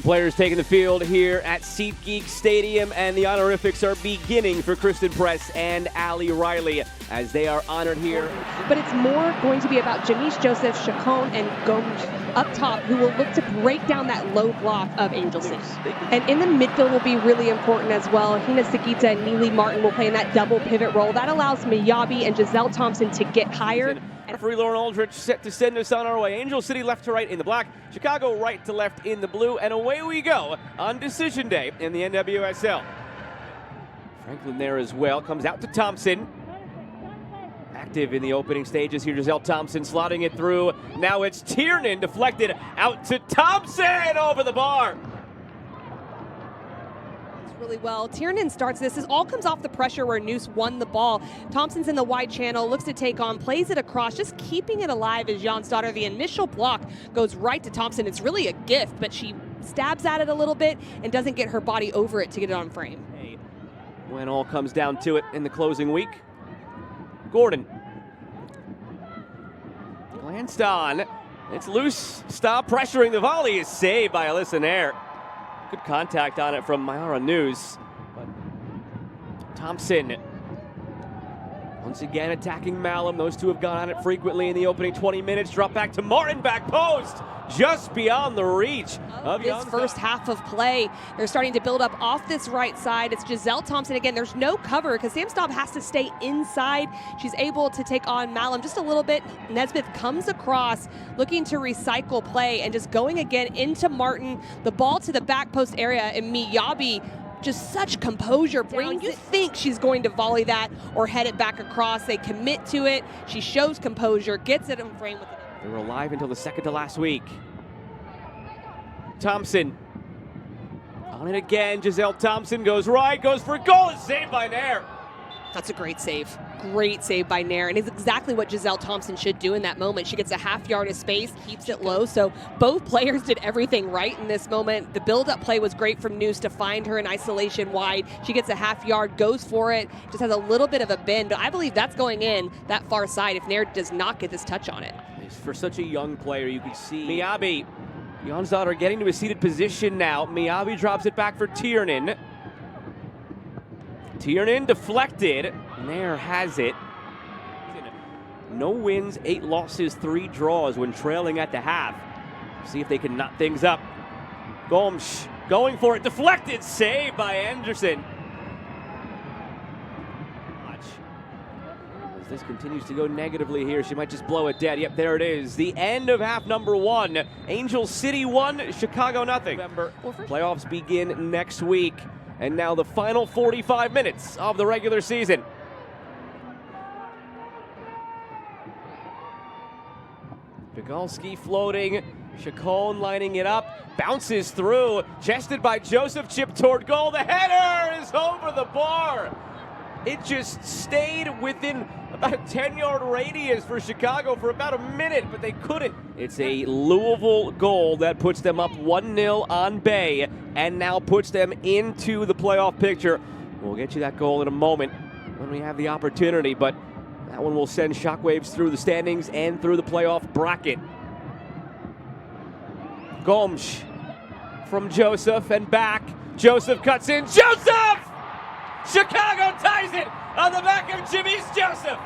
Players taking the field here at SeatGeek Stadium, and the honorifics are beginning for Kristen Press and Ali Riley as they are honored here. But it's more going to be about Jamise Joseph, Chacon, and Gomes up top, who will look to break down that low block of Angel City. And in the midfield will be really important as well. Hina Sakita and Neely Martin will play in that double pivot role. That allows Miyabi and Giselle Thompson to get higher. Referee Lauren Aldrich set to send us on our way. Angel City left to right in the black, Chicago right to left in the blue, and away we go on decision day in the NWSL. Franklin there as well, comes out to Thompson. Active in the opening stages here, Giselle Thompson slotting it through. Now it's Tiernan deflected out to Thompson over the bar. Really well. Tiernan starts this. This all comes off the pressure where Noose won the ball. Thompson's in the wide channel, looks to take on, plays it across, just keeping it alive as Jonsdottir. The initial block goes right to Thompson. It's really a gift, but she stabs at it a little bit and doesn't get her body over it to get it on frame. When all comes down to it in the closing week, Gordon glanced on. It's loose. Stop pressuring. The volley is saved by Alyssa Nair. Good contact on it from Mayara Noose. But Thompson once again attacking Malum. Those two have gone on it frequently in the opening 20 minutes. Drop back to Martin, back post. Just beyond the reach of this first half of play. They're starting to build up off this right side. It's Giselle Thompson again. There's no cover because Sam Staub has to stay inside. She's able to take on Malum just a little bit. Nesmith comes across looking to recycle play and just going again into Martin. The ball to the back post area, and Miyabi just such composure. You think she's going to volley that or head it back across. They commit to it. She shows composure, gets it in frame with it. They were alive until the second to last week. Thompson on it again. Giselle Thompson goes right, goes for a goal. It's saved by Nair. That's a great save. Great save by Nair, and it's exactly what Giselle Thompson should do in that moment. She gets a half yard of space, keeps it low, so both players did everything right in this moment. The build-up play was great from Noose to find her in isolation wide. She gets a half yard, goes for it, just has a little bit of a bend, but I believe that's going in that far side if Nair does not get this touch on it. For such a young player, you can see Miyabi. Jonsdottir getting to a seated position now. Miyabi drops it back for Tiernan. Tiernan deflected. Nair has it. No wins, 8 losses, 3 draws when trailing at the half. See if they can knot things up. Gomes going for it. Deflected. Saved by Anderson. As this continues to go negatively here, she might just blow it dead. Yep, there it is. The end of half number 1. Angel City 1, Chicago nothing. Playoffs begin next week. And now the final 45 minutes of the regular season. Pigalski floating. Chacon lining it up. Bounces through. Chested by Joseph. Chip toward goal. The header is over the bar. It just stayed within about a 10-yard radius for Chicago for about a minute, but they couldn't. It's a Louisville goal that puts them up 1-0 on Bay and now puts them into the playoff picture. We'll get you that goal in a moment when we have the opportunity, but that one will send shockwaves through the standings and through the playoff bracket. Gomes from Joseph and back. Joseph cuts in. Joseph! Chicago ties it on the back of Jamise Joseph.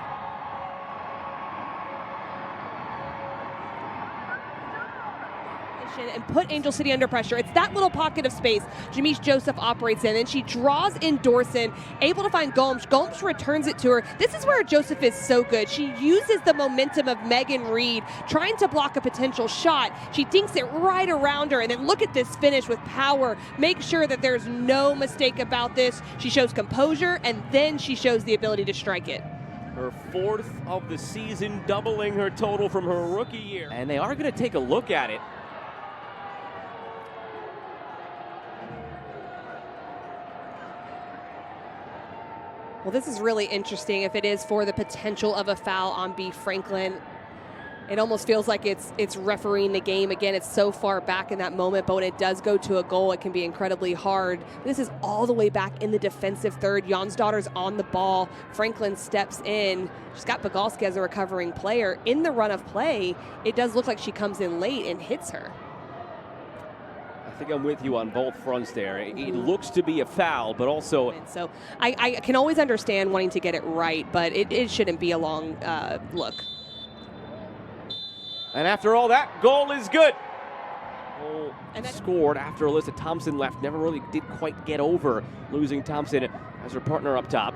And put Angel City under pressure. It's that little pocket of space Jamise Joseph operates in, and she draws in Dorson, able to find Gomes. Gomes returns it to her. This is where Joseph is so good. She uses the momentum of Megan Reed, trying to block a potential shot. She dinks it right around her, and then look at this finish with power. Make sure that there's no mistake about this. She shows composure, and then she shows the ability to strike it. Her 4th of the season, doubling her total from her rookie year. And they are going to take a look at it. Well, this is really interesting if it is for the potential of a foul on B. Franklin. It almost feels like it's refereeing the game. Again, it's so far back in that moment, but when it does go to a goal, it can be incredibly hard. This is all the way back in the defensive third. Jonsdottir's on the ball. Franklin steps in. She's got Pigalski as a recovering player. In the run of play, it does look like she comes in late and hits her. I think I'm with you on both fronts there. It looks to be a foul, but also... And so I can always understand wanting to get it right, but it shouldn't be a long look. And after all that, goal is good. Goal scored after Alyssa Thompson left. Never really did quite get over losing Thompson as her partner up top.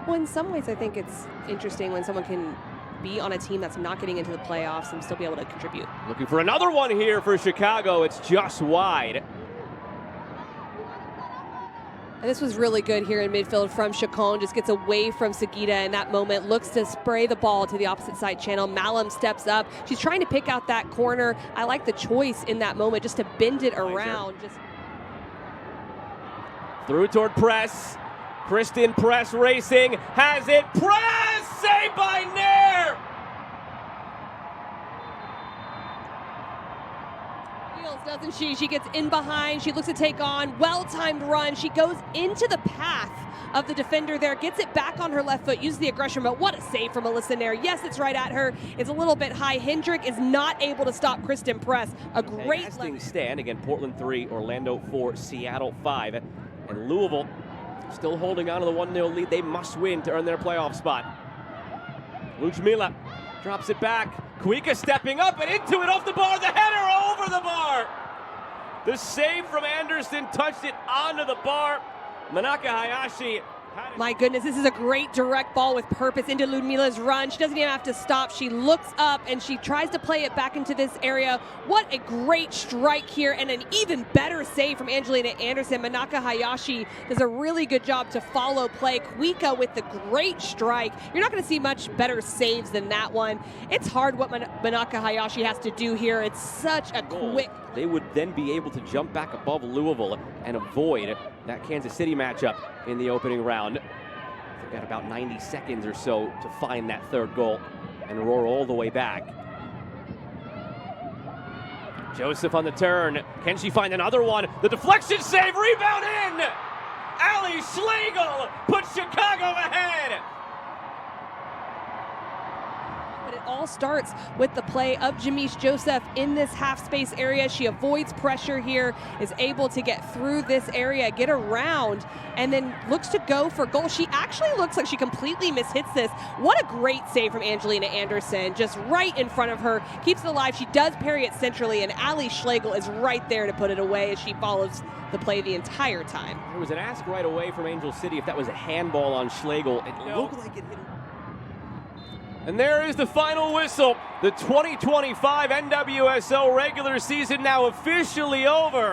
Well, in some ways, I think it's interesting when someone can be on a team that's not getting into the playoffs and still be able to contribute. Looking for another one here for Chicago. It's just wide. And this was really good here in midfield from Chacon. Just gets away from Sagita in that moment. Looks to spray the ball to the opposite side channel. Malum steps up. She's trying to pick out that corner. I like the choice in that moment just to bend it around. Through toward Press. Kristen Press racing. Has it. Press! Saved by Nair! Doesn't she? She gets in behind. She looks to take on. Well-timed run. She goes into the path of the defender there. Gets it back on her left foot. Uses the aggression, but what a save from Alyssa Nair. Yes, it's right at her. It's a little bit high. Hendrick is not able to stop Kristen Press. A great stand. Again, Portland 3, Orlando 4, Seattle 5. And Louisville still holding on to the 1-0 lead. They must win to earn their playoff spot. Ludmila drops it back. Kuika stepping up and into it off the bar. The header over the bar. The save from Anderson touched it onto the bar. Manaka Hayashi. My goodness, this is a great direct ball with purpose into Ludmila's run. She doesn't even have to stop. She looks up and she tries to play it back into this area. What a great strike here and an even better save from Angelina Anderson. Manaka Hayashi does a really good job to follow play. Kuika with the great strike. You're not going to see much better saves than that one. It's hard what Manaka Hayashi has to do here. It's such a quick... They would then be able to jump back above Louisville and avoid that Kansas City matchup in the opening round. They've got about 90 seconds or so to find that third goal and roar all the way back. Joseph on the turn. Can she find another one? The deflection save, rebound in! Ali Schlegel puts Chicago ahead! But it all starts with the play of Jamise Joseph in this half space area. She avoids pressure here, is able to get through this area, get around, and then looks to go for goal. She actually looks like she completely mishits this. What a great save from Angelina Anderson, just right in front of her, keeps it alive. She does parry it centrally, and Ali Schlegel is right there to put it away as she follows the play the entire time. There was an ask right away from Angel City if that was a handball on Schlegel. It looked like it hit her. And there is the final whistle. The 2025 NWSL regular season now officially over.